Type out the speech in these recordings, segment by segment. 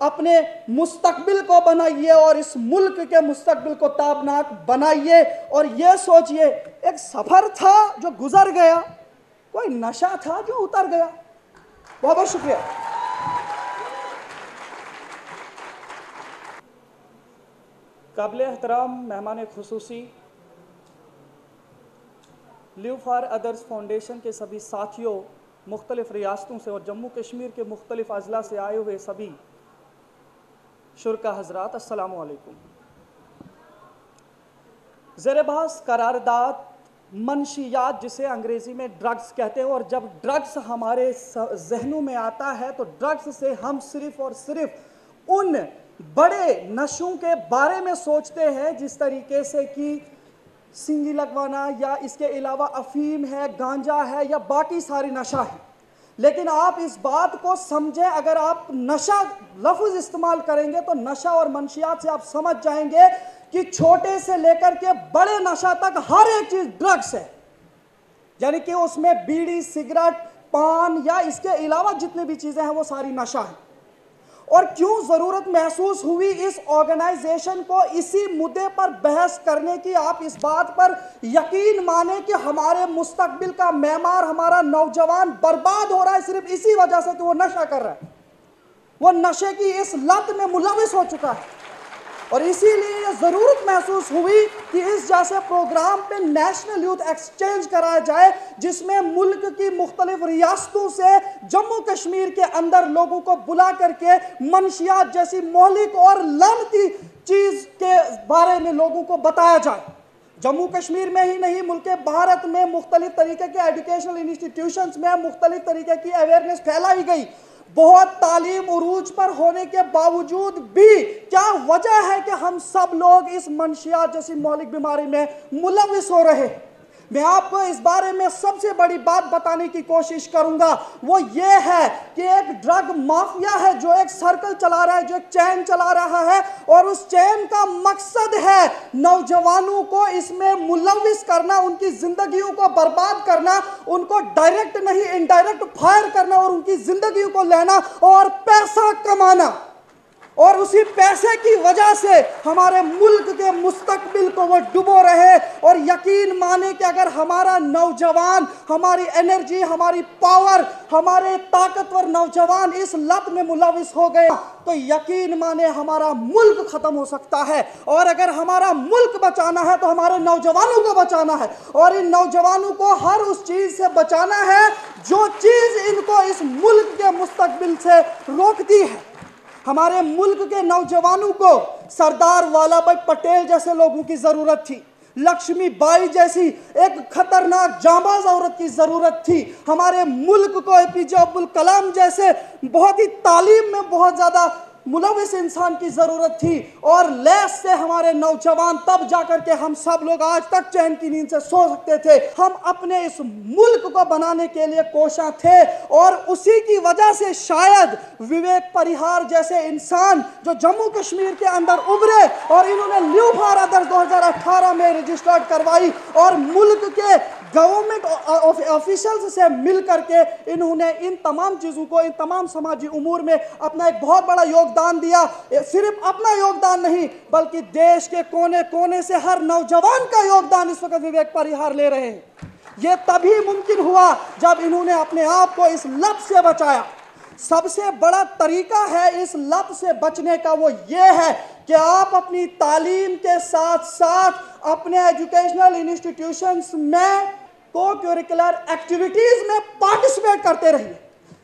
اپنے مستقبل کو بنائیے اور اس ملک کے مستقبل کو تابناک بنائیے، اور یہ سوچئے ایک سفر تھا جو گزر گیا، کوئی نشہ تھا جو اتر گیا۔ بہت بہت شکریہ۔ قابل احترام مہمان خصوصی، لیو فار ادرس فاؤنڈیشن کے سبھی ساتھیوں، مختلف ریاستوں سے اور جموں کشمیر کے مختلف اضلاع سے آئے ہوئے سبھی شرکا حضرات، السلام علیکم۔ زیر بحث قرارداد منشیات، جسے انگریزی میں ڈرگز کہتے ہیں، اور جب ڈرگز ہمارے ذہنوں میں آتا ہے تو ڈرگز سے ہم صرف اور صرف ان بڑے نشوں کے بارے میں سوچتے ہیں جس طریقے سے کہ سینگی لگوانا، یا اس کے علاوہ افیم ہے، گانجا ہے، یا باقی ساری نشہ ہے۔ لیکن آپ اس بات کو سمجھیں، اگر آپ نشہ لفظ استعمال کریں گے تو نشہ اور منشیات سے آپ سمجھ جائیں گے کہ چھوٹے سے لے کر کے بڑے نشہ تک ہر ایک چیز ڈرگز ہے، یعنی کہ اس میں بیڑی، سگریٹ، پان یا اس کے علاوہ جتنے بھی چیزیں ہیں وہ ساری نشہ ہیں۔ اور کیوں ضرورت محسوس ہوئی اس آرگنائزیشن کو اسی مدعے پر بحث کرنے کی؟ آپ اس بات پر یقین مانیں کہ ہمارے مستقبل کا معمار، ہمارا نوجوان برباد ہو رہا ہے صرف اسی وجہ سے کہ وہ نشہ کر رہا ہے، وہ نشے کی اس لت میں ملوث ہو چکا ہے۔ اور اسی لیے یہ ضرورت محسوس ہوئی کہ اس جیسے پروگرام پہ نیشنل یوتھ ایکسچینج کرایا جائے، جس میں ملک کی مختلف ریاستوں سے جموں کشمیر کے اندر لوگوں کو بلا کر کے منشیات جیسی مہلک اور لعنتی چیز کے بارے میں لوگوں کو بتایا جائے۔ جموں کشمیر میں ہی نہیں، ملک بھارت میں مختلف طریقے کے ایڈوکیشنل انسٹیٹیوشنز میں مختلف طریقے کی اویئرنیس پھیلائی گئی۔ بہت تعلیم عروج پر ہونے کے باوجود بھی کیا وجہ ہے کہ ہم سب لوگ اس منشیات جیسی مہلک بیماری میں ملوث ہو رہے ہیں؟ میں آپ کو اس بارے میں سب سے بڑی بات بتانے کی کوشش کروں گا، وہ یہ ہے کہ ایک ڈرگ مافیا ہے جو ایک سرکل چلا رہا ہے، جو ایک چین چلا رہا ہے، اور اس چین کا مقصد ہے نوجوانوں کو اس میں ملوث کرنا، ان کی زندگیوں کو برباد کرنا، ان کو ڈائریکٹ نہیں انڈائریکٹ فائر کرنا اور ان کی زندگیوں کو لینا اور پیسہ کمانا، اور اسی پیسے کی وجہ سے ہمارے ملک کے مستقبل کو وہ ڈبو رہے۔ اور یقین مانے کہ اگر ہمارا نوجوان، ہماری انرجی، ہماری پاور، ہمارے طاقتور نوجوان اس لت میں ملوث ہو گئے تو یقین مانے ہمارا ملک ختم ہو سکتا ہے۔ اور اگر ہمارا ملک بچانا ہے تو ہمارے نوجوانوں کو بچانا ہے، اور ان نوجوانوں کو ہر اس چیز سے بچانا ہے جو چیز ان کو اس ملک کے مستقبل سے روکتی ہے۔ ہمارے ملک کے نوجوانوں کو سردار والا بھائی پٹیل جیسے لوگوں کی ضرورت تھی، لکشمی بائی جیسی ایک خطرناک جانباز عورت کی ضرورت تھی، ہمارے ملک کو اے پی جے عبد الکلام جیسے بہت ہی تعلیم میں بہت زیادہ ملوث انسان کی ضرورت تھی، اور لیس سے ہمارے نوجوان، تب جا کر کے ہم سب لوگ آج تک چین کی نیند سے سو سکتے تھے۔ ہم اپنے اس ملک کو بنانے کے لیے کوشاں تھے، اور اسی کی وجہ سے شاید وویک پریہار جیسے انسان جو جموں کشمیر کے اندر ابھرے، اور انہوں نے لیو فار ادرس 2018 میں رجسٹرڈ کروائی، اور ملک کے گورنمنٹ آفیشلز سے مل کر کے انہوں نے ان تمام چیزوں کو، ان تمام سماجی امور میں اپنا ایک بہت بڑا یوگدان دیا۔ صرف اپنا یوگدان نہیں بلکہ دیش کے کونے کونے سے ہر نوجوان کا یوگدان اس وقت وویک پریہار لے رہے ہیں۔ یہ تبھی ممکن ہوا جب انہوں نے اپنے آپ کو اس لت سے بچایا۔ سب سے بڑا طریقہ ہے اس لت سے بچنے کا، وہ یہ ہے کہ آپ اپنی تعلیم کے ساتھ ساتھ اپنے ایجوکیشنل انسٹیٹیوشنز میں کو کریکولر ایکٹیویٹیز میں پارٹیسپیٹ کرتے رہیے،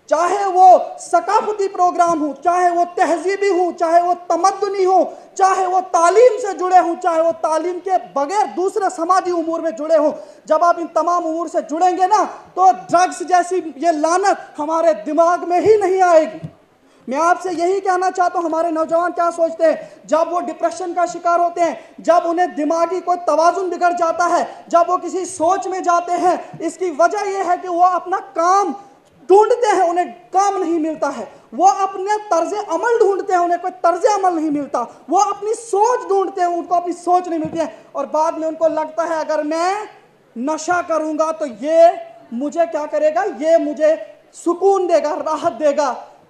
چاہے وہ ثقافتی پروگرام ہوں، چاہے وہ تہذیبی ہوں، چاہے وہ تمدنی ہوں، چاہے وہ تعلیم سے جڑے ہوں، چاہے وہ تعلیم کے بغیر دوسرے سماجی امور میں جڑے ہوں۔ جب آپ ان تمام امور سے جڑیں گے نا تو ڈرگز جیسی یہ لعنت ہمارے دماغ میں ہی نہیں آئے گی۔ میں آپ سے یہی کہنا چاہتا ہوں، ہمارے نوجوان کیا سوچتے ہیں جب وہ ڈپریشن کا شکار ہوتے ہیں، جب انہیں دماغی کوئی توازن بگڑ جاتا ہے، جب وہ کسی سوچ میں جاتے ہیں، اس کی وجہ یہ ہے کہ وہ اپنا کام ڈھونڈتے ہیں، انہیں کام نہیں ملتا ہے، وہ اپنے طرز عمل ڈھونڈتے ہیں، انہیں کوئی طرز عمل نہیں ملتا، وہ اپنی سوچ ڈھونڈتے ہیں، ان کو اپنی سوچ نہیں ملتی ہے، اور بعد میں ان کو لگتا ہے اگر میں نشہ کروں گا تو یہ مجھے کیا کرے گا، یہ مجھے سکون دے گا، راحت دے گا۔